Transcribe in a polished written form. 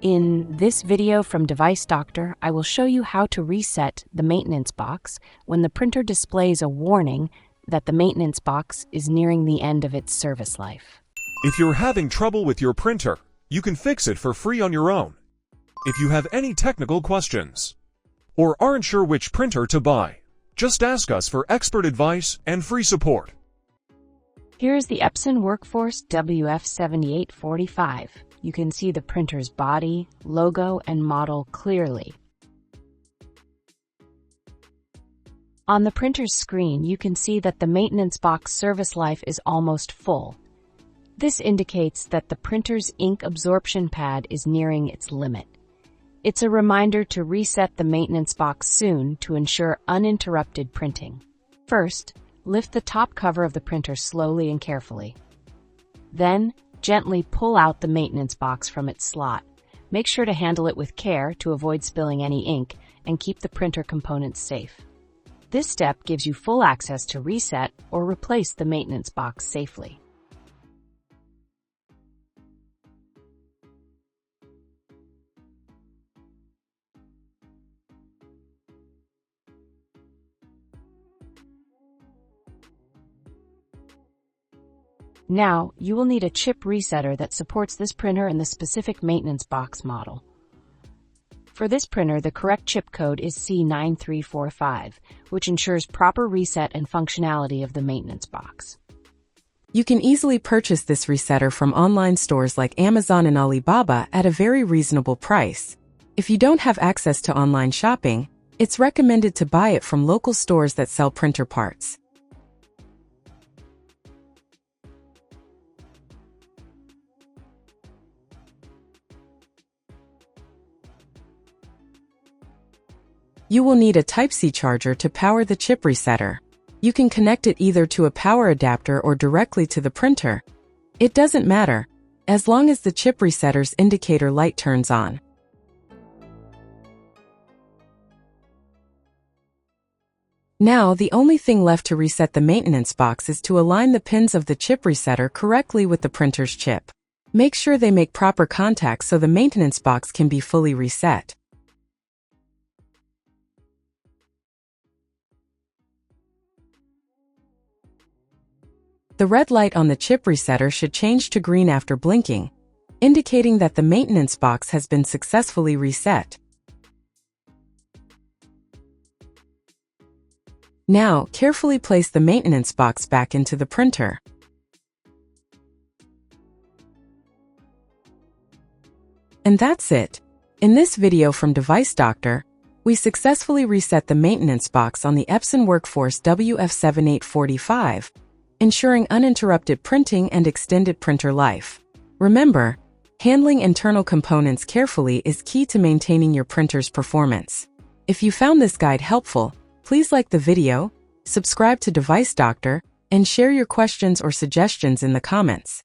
In this video from Device Doctor, I will show you how to reset the maintenance box when the printer displays a warning that the maintenance box is nearing the end of its service life. If you're having trouble with your printer, you can fix it for free on your own. If you have any technical questions or aren't sure which printer to buy, just ask us for expert advice and free support. Here is the Epson WorkForce WF-7845. You can see the printer's body, logo, and model clearly. On the printer's screen, you can see that the maintenance box service life is almost full. This indicates that the printer's ink absorption pad is nearing its limit. It's a reminder to reset the maintenance box soon to ensure uninterrupted printing. First, lift the top cover of the printer slowly and carefully. Then, gently pull out the maintenance box from its slot. Make sure to handle it with care to avoid spilling any ink and keep the printer components safe. This step gives you full access to reset or replace the maintenance box safely. Now, you will need a chip resetter that supports this printer and the specific maintenance box model. For this printer, the correct chip code is C9345, which ensures proper reset and functionality of the maintenance box. You can easily purchase this resetter from online stores like Amazon and Alibaba at a very reasonable price. If you don't have access to online shopping, it's recommended to buy it from local stores that sell printer parts. You will need a Type-C charger to power the chip resetter. You can connect it either to a power adapter or directly to the printer. It doesn't matter, as long as the chip resetter's indicator light turns on. Now, the only thing left to reset the maintenance box is to align the pins of the chip resetter correctly with the printer's chip. Make sure they make proper contact so the maintenance box can be fully reset. The red light on the chip resetter should change to green after blinking, indicating that the maintenance box has been successfully reset. Now, carefully place the maintenance box back into the printer. And that's it. In this video from Device Doctor, we successfully reset the maintenance box on the Epson WorkForce WF-7845, ensuring uninterrupted printing and extended printer life. Remember, handling internal components carefully is key to maintaining your printer's performance. If you found this guide helpful, please like the video, subscribe to Device Doctor, and share your questions or suggestions in the comments.